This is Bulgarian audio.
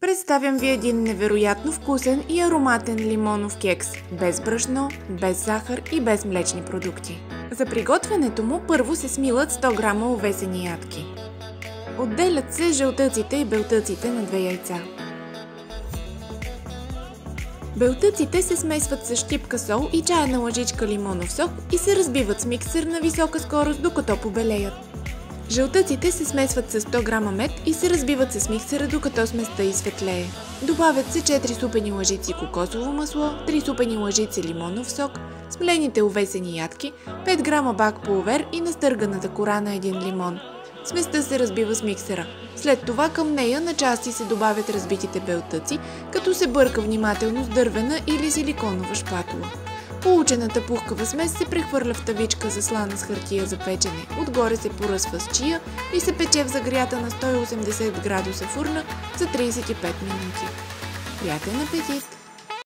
Представям ви един невероятно вкусен и ароматен лимонов кекс, без брашно, без захар и без млечни продукти. За приготвянето му първо се смилат 100 грама овесени ядки. Отделят се жълтъците и белтъците на 2 яйца. Белтъците се смесват с щипка сол и чайна лъжичка лимонов сок и се разбиват с миксер на висока скорост, докато побелеят. Жълтъците се смесват с 100 грама мед и се разбиват с миксера, докато сместа изсветлее. Добавят се 4 супени лъжици кокосово масло, 3 супени лъжици лимонов сок, смелените овесени ядки, 5 грама бак пулвер и настърганата кора на един лимон. Сместа се разбива с миксера. След това към нея на части се добавят разбитите белтъци, като се бърка внимателно с дървена или силиконова шпатула. Получената пухкава смес се прехвърля в тавичка заслана с хартия за печене. Отгоре се поръсва с чия и се пече в загрята на 180 градуса фурна за 35 минути. Приятен апетит!